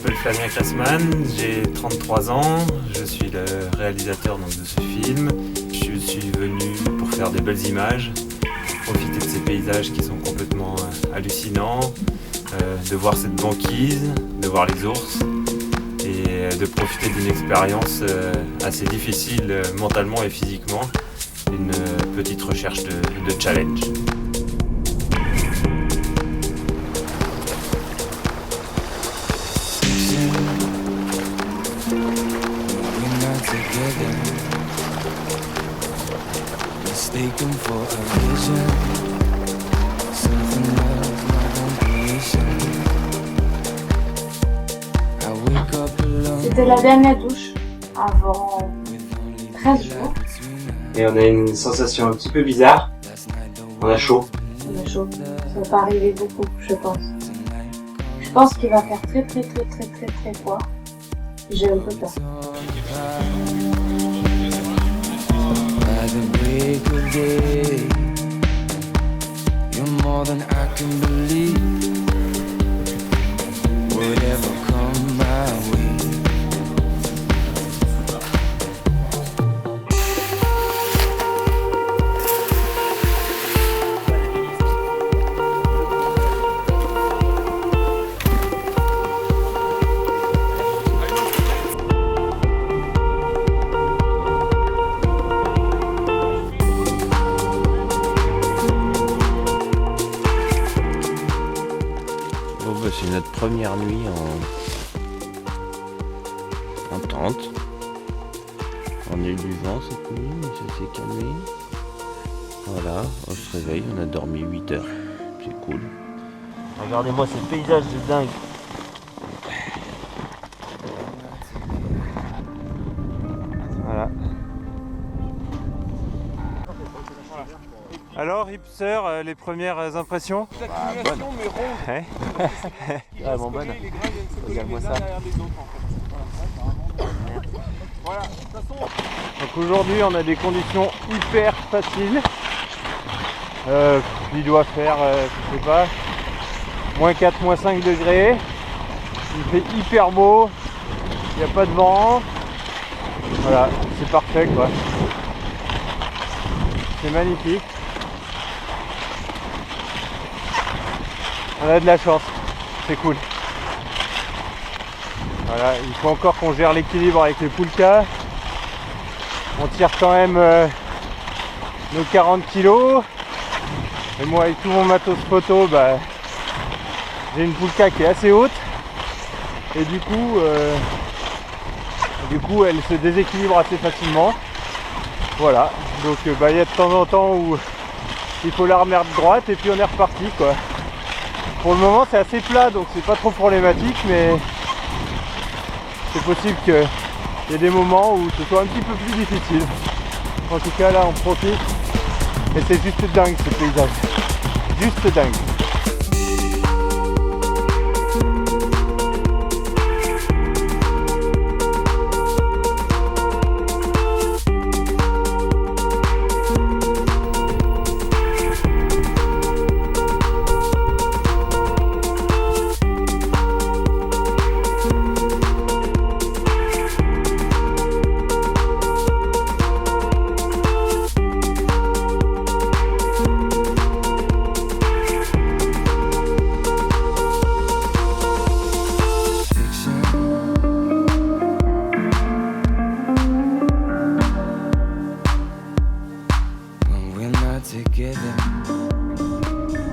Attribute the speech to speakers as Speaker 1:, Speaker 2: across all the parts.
Speaker 1: m'appelle Flavien Kressman, j'ai 33 ans, je suis le réalisateur donc, de ce film. Je suis venu pour faire des belles images, profiter de ces paysages qui sont complètement hallucinants, de voir cette banquise, de voir les ours et de profiter d'une expérience assez difficile mentalement et physiquement, une petite recherche de challenge.
Speaker 2: C'était la dernière douche avant 13 jours.
Speaker 3: Et on a une sensation un petit peu bizarre. On a chaud.
Speaker 2: On a chaud. Ça va pas arriver beaucoup, je pense. Je pense qu'il va faire très froid. J'ai un peu peur.
Speaker 4: C'est notre première nuit en tente. On a eu du vent cette nuit, mais ça s'est calmé. Voilà, on se réveille, on a dormi 8 heures. C'est cool. Regardez-moi ce paysage de dingue. Voilà.
Speaker 1: Alors, hipster, les premières impressions?
Speaker 4: Bonne.
Speaker 1: Ouais.
Speaker 4: Vraiment bonne. Regarde-moi ça.
Speaker 1: Donc aujourd'hui, on a des conditions hyper faciles. Il doit faire, je sais pas, moins 4, moins 5 degrés. Il fait hyper beau. Il n'y a pas de vent. Voilà, c'est parfait quoi. C'est magnifique. On a de la chance, c'est cool. Voilà, il faut encore qu'on gère l'équilibre avec les poulkas. On tire quand même nos 40 kilos. Et moi avec tout mon matos photo, j'ai une poulka qui est assez haute. Et du coup elle se déséquilibre assez facilement. Voilà, donc il y a de temps en temps où il faut la remettre droite et puis on est reparti quoi. Pour le moment c'est assez plat donc c'est pas trop problématique, mais c'est possible qu'il y ait des moments où ce soit un petit peu plus difficile. En tout cas là on profite et c'est juste dingue ce paysage. Juste dingue.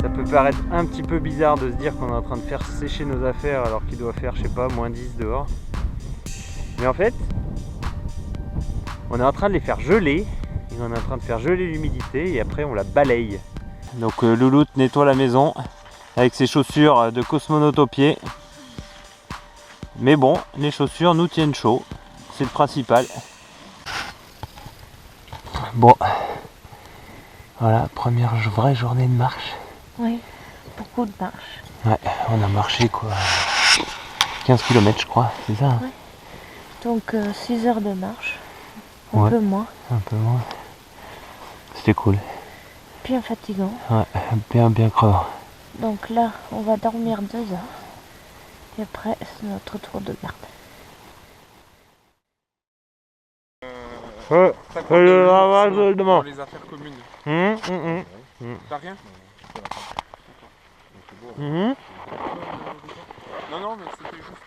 Speaker 1: Ça peut paraître un petit peu bizarre de se dire qu'on est en train de faire sécher nos affaires alors qu'il doit faire, je sais pas, moins 10 dehors. Mais en fait, on est en train de les faire geler. Et on est en train de faire geler l'humidité et après on la balaye. Donc Louloute nettoie la maison avec ses chaussures de cosmonaute aux pieds. Mais bon, les chaussures nous tiennent chaud. C'est le principal. Bon. Voilà, première vraie journée de marche.
Speaker 2: Oui, beaucoup de marche.
Speaker 1: Ouais, on a marché quoi 15 km je crois, c'est ça hein?
Speaker 2: Ouais. Donc 6 heures de marche, un
Speaker 1: ouais,
Speaker 2: peu moins.
Speaker 1: Un peu moins. C'était cool.
Speaker 2: Bien fatigant.
Speaker 1: Ouais, bien crevant.
Speaker 2: Donc là, on va dormir 2 heures.
Speaker 5: Et après, c'est notre tour de garde.
Speaker 6: Le lavage
Speaker 7: dans les affaires communes. T'as rien? Non, non, mais c'était juste...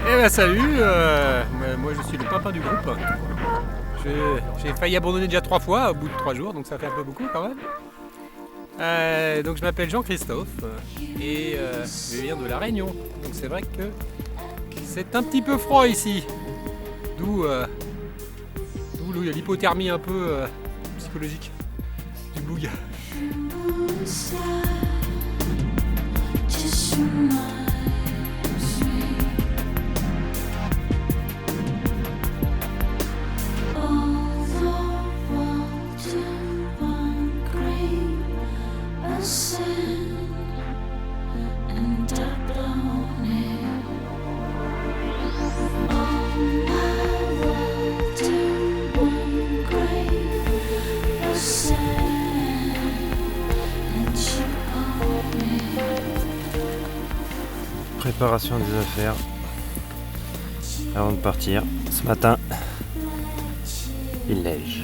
Speaker 8: Eh ben salut, moi je suis le papa du groupe. J'ai failli abandonner déjà 3 fois au bout de 3 jours, donc ça fait un peu beaucoup quand même. Donc je m'appelle Jean-Christophe et je viens de La Réunion. Donc c'est vrai que c'est un petit peu froid ici. D'où l'hypothermie un peu psychologique du boug.
Speaker 1: Préparation des affaires avant de partir. Ce matin, il neige.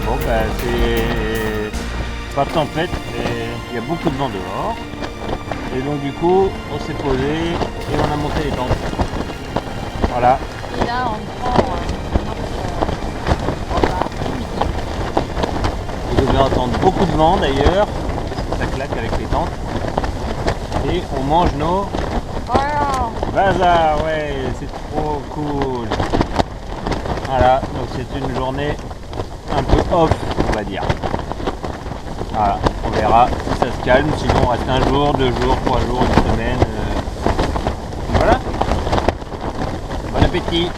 Speaker 4: Bon ben c'est pas de tempête, mais il y a beaucoup de vent dehors. Et donc du coup on s'est posé et on a monté les tentes. Voilà.
Speaker 5: Et là, on prend
Speaker 4: Vous devez entendre beaucoup de vent d'ailleurs. Ça claque avec les tentes. Et on mange nos bazars, ouais, c'est trop cool. Voilà, donc c'est une journée un peu off, on va dire. Voilà, on verra si ça se calme, sinon on reste un jour, 2 jours, 3 jours, une semaine. Voilà. Bon appétit.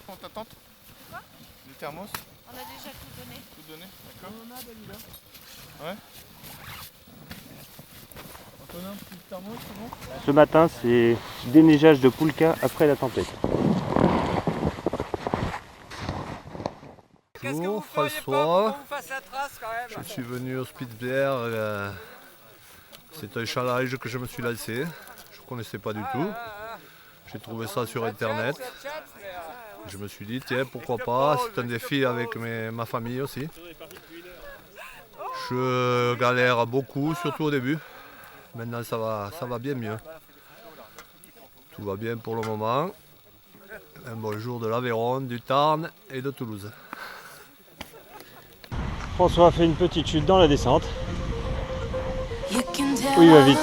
Speaker 7: Prends ta tente.
Speaker 5: Quoi?
Speaker 7: Le thermos.
Speaker 5: On a déjà tout donné.
Speaker 7: Tout donné, d'accord.
Speaker 8: On en a Dalila.
Speaker 7: Ouais.
Speaker 8: On a un petit thermos, c'est bon?
Speaker 4: Ce matin, c'est déneigeage de Poulka après la tempête.
Speaker 6: Bonjour François, je suis venu au Spitzberg, c'est un challenge que je me suis lancé, je ne connaissais pas du tout, j'ai trouvé ça sur internet, je me suis dit tiens pourquoi pas, c'est un défi avec ma famille aussi. Je galère beaucoup, surtout au début, maintenant ça va bien mieux, tout va bien pour le moment, un bon jour de l'Aveyron, du Tarn et de Toulouse.
Speaker 4: François a fait une petite chute dans la descente. Oui, il va vite.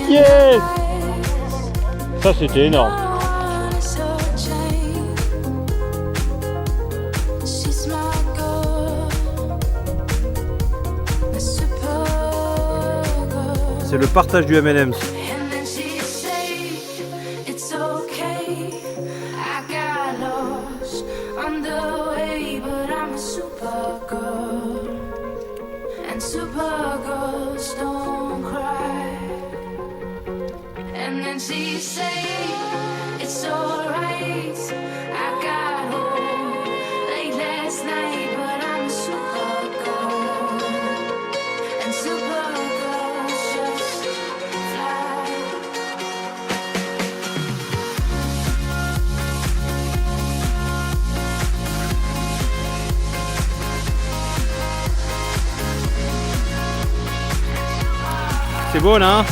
Speaker 4: Yes! Ça c'était énorme. C'est le partage du M&M's. C'est beau là hein?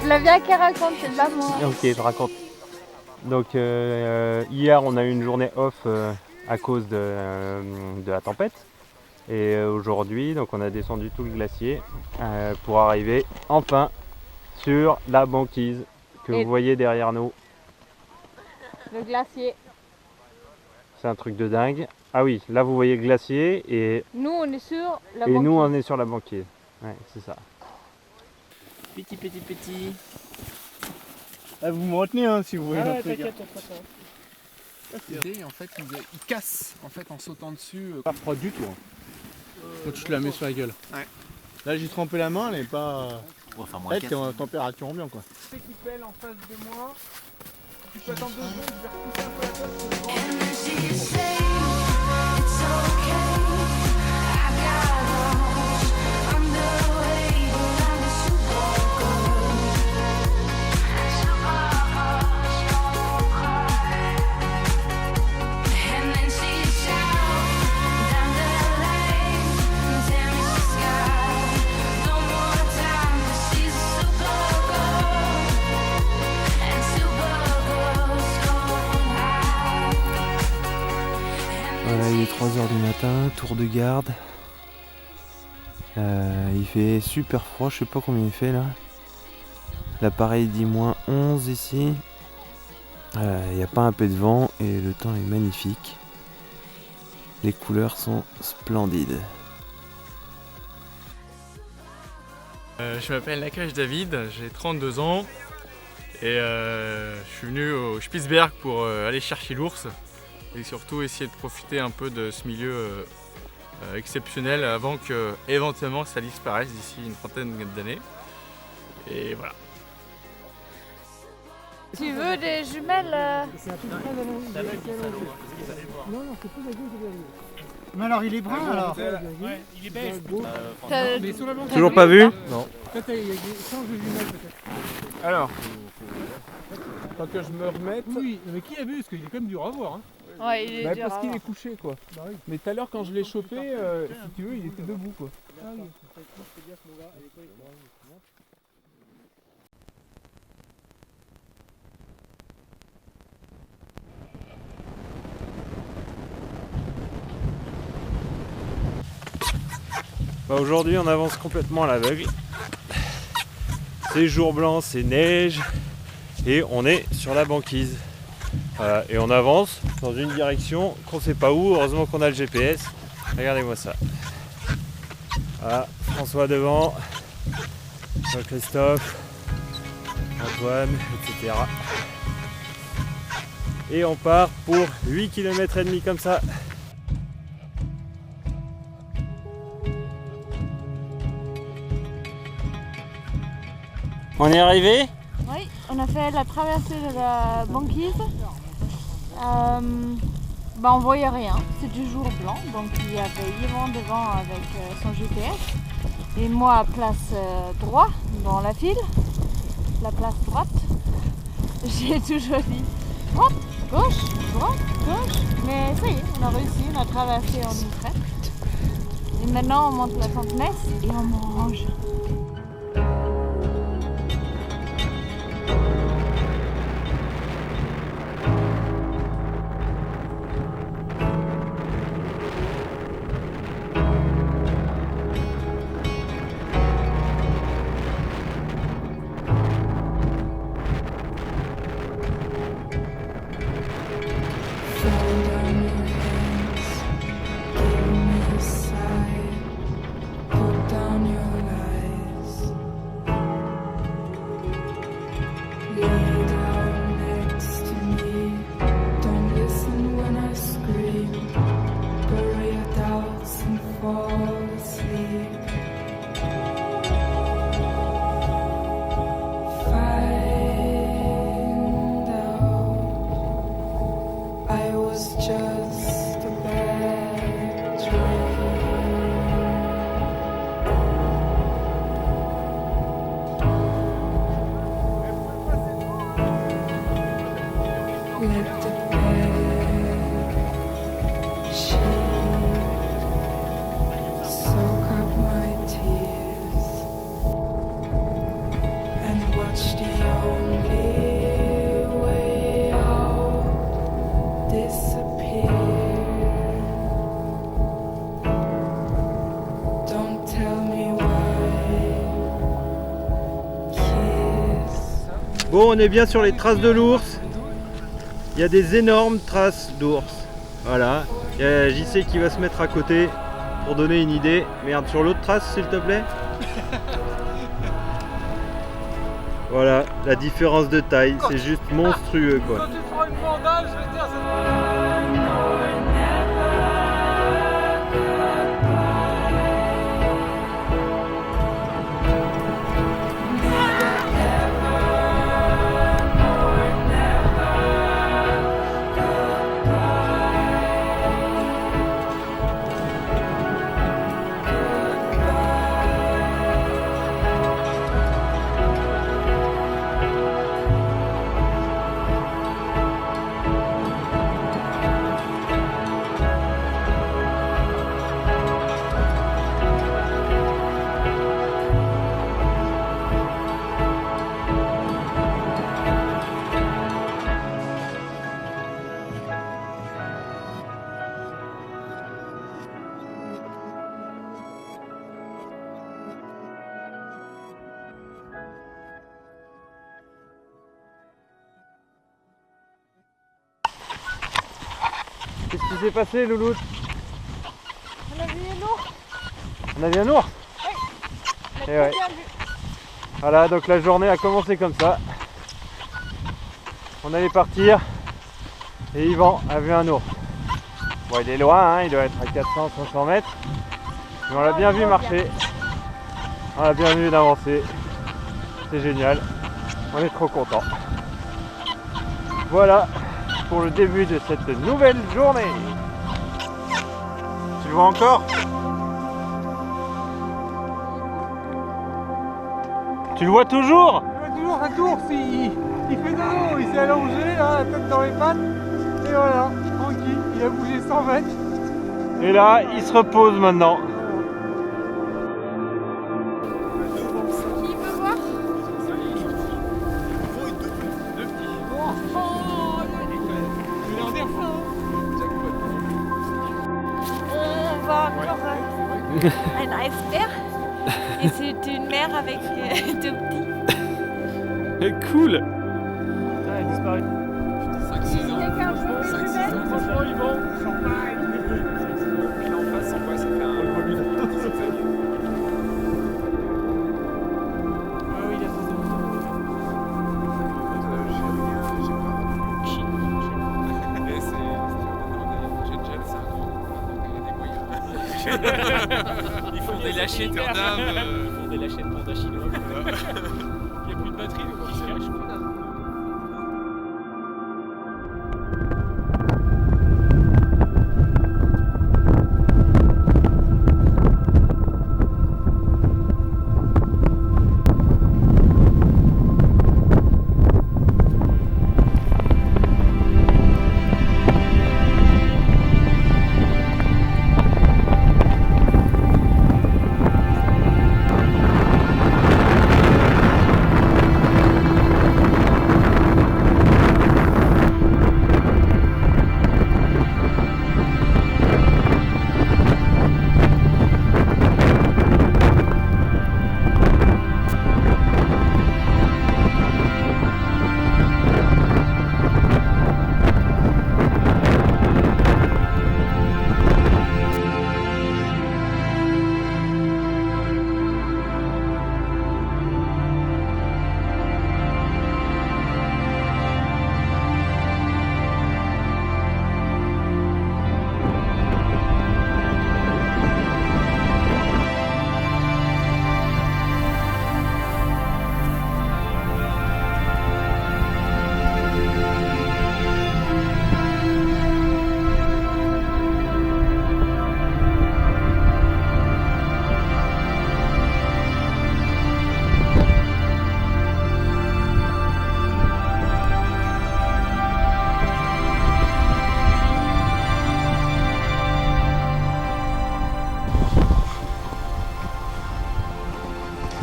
Speaker 5: C'est la vie qui raconte, c'est pas moi.
Speaker 4: Ok, je raconte. Donc hier on a eu une journée off à cause de la tempête. Et aujourd'hui, donc on a descendu tout le glacier pour arriver enfin sur la banquise que vous voyez derrière nous.
Speaker 5: Le glacier.
Speaker 4: C'est un truc de dingue. Ah oui, là vous voyez le glacier et
Speaker 5: Nous on est sur la banquise.
Speaker 4: nous on est sur la banquise. Ouais, c'est ça.
Speaker 8: Petit.
Speaker 9: Ah, vous me retenez hein, si vous voulez.
Speaker 8: Ah ouais, t'inquiète,
Speaker 7: L'idée en fait il casse en fait en sautant dessus.
Speaker 9: Pas froid du tout. Hein.
Speaker 8: Quand tu te la mets sur la gueule.
Speaker 7: Ouais.
Speaker 9: Là j'ai trempé la main, elle n'est pas.
Speaker 4: Enfin,
Speaker 9: Elle est en température ambiante quoi.
Speaker 8: Tu sais qui pèle en face de moi. Tu peux attendre 2 secondes, je vais repousser un peu la tête.
Speaker 1: Voilà, il est 3h du matin, tour de garde. Il fait super froid, je sais pas combien il fait là. L'appareil dit -11 ici. Il n'y a pas un peu de vent et le temps est magnifique. Les couleurs sont splendides.
Speaker 10: Je m'appelle Nakash David, j'ai 32 ans et je suis venu au Spitzberg pour aller chercher l'ours et surtout essayer de profiter un peu de ce milieu exceptionnel avant que éventuellement ça disparaisse d'ici une trentaine d'années. Et voilà.
Speaker 5: Tu veux des jumelles
Speaker 11: Mais alors il est brun alors.
Speaker 7: Ouais, il est beige.
Speaker 11: Toujours pas vu?
Speaker 6: Non.
Speaker 11: Peut-être il y a des changes de jumelles peut-être.
Speaker 7: Alors, tant que je me remette.
Speaker 11: Oui, mais qui a vu? Parce qu'il est quand même dur à voir. Hein.
Speaker 5: Ouais, il est
Speaker 7: Bah,
Speaker 5: dur
Speaker 7: parce
Speaker 5: à
Speaker 7: qu'il
Speaker 5: voir.
Speaker 7: est couché quoi.
Speaker 11: Bah oui.
Speaker 7: Mais tout à l'heure quand je l'ai chopé, si tu veux, il était debout quoi.
Speaker 11: Ah oui.
Speaker 1: Bah aujourd'hui on avance complètement à l'aveugle. C'est jour blanc, c'est neige et on est sur la banquise. Et on avance dans une direction qu'on sait pas où, heureusement qu'on a le GPS. Regardez-moi ça. Voilà, François devant, Jean-Christophe, Antoine, etc. Et on part pour 8 km et demi comme ça.
Speaker 3: On est arrivé?
Speaker 5: Oui, on a fait la traversée de la banquise. On voyait rien, c'est du jour blanc, donc il y avait Yvon devant avec son GPS et moi à place droite dans la file, la place droite. J'ai toujours dit droite, gauche, mais ça y est, on a réussi, on a traversé en une traite. Et maintenant on monte la Fontenesse et on mange.
Speaker 9: Bon, on est bien sur les traces de l'ours. Il y a des énormes traces d'ours. Voilà. Il y a JC qui va se mettre à côté pour donner une idée. Merde, sur l'autre trace, s'il te plaît. Voilà, la différence de taille, c'est juste monstrueux quoi.
Speaker 7: Quand tu feras une vandale, je vais te dire
Speaker 1: Qu'est-ce qui s'est passé, Louloute?
Speaker 5: On a vu un ours.
Speaker 1: On a vu un ours?
Speaker 5: Oui.
Speaker 1: Et ouais. Voilà, donc la journée a commencé comme ça. On allait partir et Yvan a vu un ours.
Speaker 9: Bon, il est loin, hein, il doit être à 400-500 mètres. Mais on l'a bien vu marcher. On l'a bien vu d'avancer. C'est génial. On est trop contents. Voilà pour le début de cette nouvelle journée. Tu le vois encore? Tu le vois toujours?
Speaker 11: Il fait toujours sa course, il fait dodo, il s'est allongé, là, la tête dans les pattes. Et voilà, tranquille, il a bougé 100 mètres.
Speaker 9: Et là, il se repose maintenant.
Speaker 5: Qui veut voir? On voit encore un iceberg. Et c'est une mer avec deux petits.
Speaker 9: Cool.
Speaker 11: Ah, il a disparu. 5-6 ans. Franchement, ils vont. Puis en face, c'est quoi? Ça fait un. Oui, il a fait
Speaker 10: Ils font des lâchers de Gundam. Ils font des lâchers de panda chinois. Il n'y a plus de batterie, donc ils se cachent.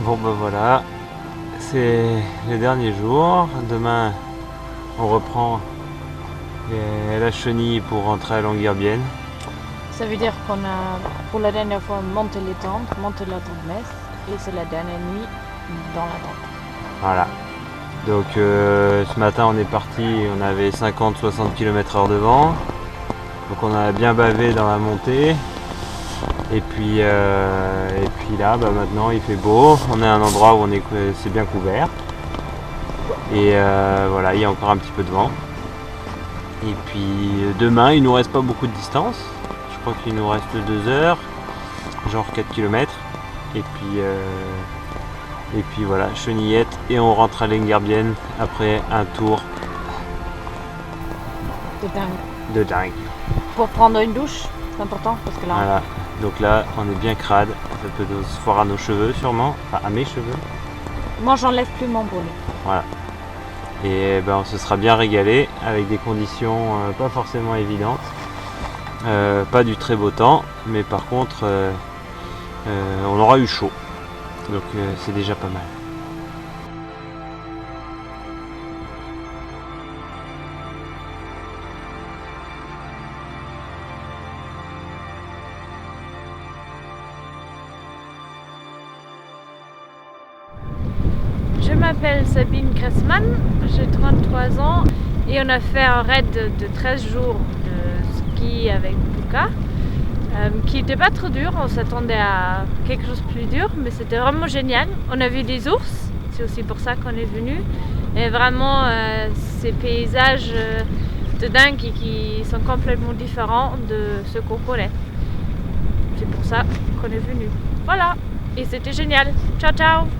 Speaker 9: Bon ben voilà, c'est le dernier jour. Demain on reprend la chenille pour rentrer à Longyearbyen.
Speaker 5: Ça veut dire qu'on a pour la dernière fois monté les tentes, monté la tente messe et c'est la dernière nuit dans la tente.
Speaker 9: Voilà. Donc ce matin on est parti, on avait 50-60 km/h de vent. Donc on a bien bavé dans la montée. Et puis là maintenant il fait beau, on est à un endroit où c'est bien couvert. Et voilà, il y a encore un petit peu de vent. Et puis demain il nous reste pas beaucoup de distance. Je crois qu'il nous reste 2 heures, genre 4 km. Et puis voilà, chenillette et on rentre à Longyearbyen après un tour de dingue.
Speaker 5: Pour prendre une douche, c'est important parce que là.
Speaker 9: Voilà. Donc là, on est bien crade, ça peut se voir à nos cheveux sûrement, enfin à mes cheveux.
Speaker 5: Moi, j'enlève plus mon bonnet.
Speaker 9: Voilà. Et ben, on se sera bien régalé avec des conditions pas forcément évidentes. Pas du très beau temps, mais par contre, on aura eu chaud. Donc c'est déjà pas mal.
Speaker 5: Je m'appelle Sabine Gressman, j'ai 33 ans et on a fait un raid de 13 jours de ski avec Puka qui n'était pas trop dur, on s'attendait à quelque chose de plus dur mais c'était vraiment génial. On a vu des ours, c'est aussi pour ça qu'on est venu et vraiment ces paysages de dingue et qui sont complètement différents de ce qu'on connaît. C'est pour ça qu'on est venu. Voilà, et c'était génial. Ciao ciao.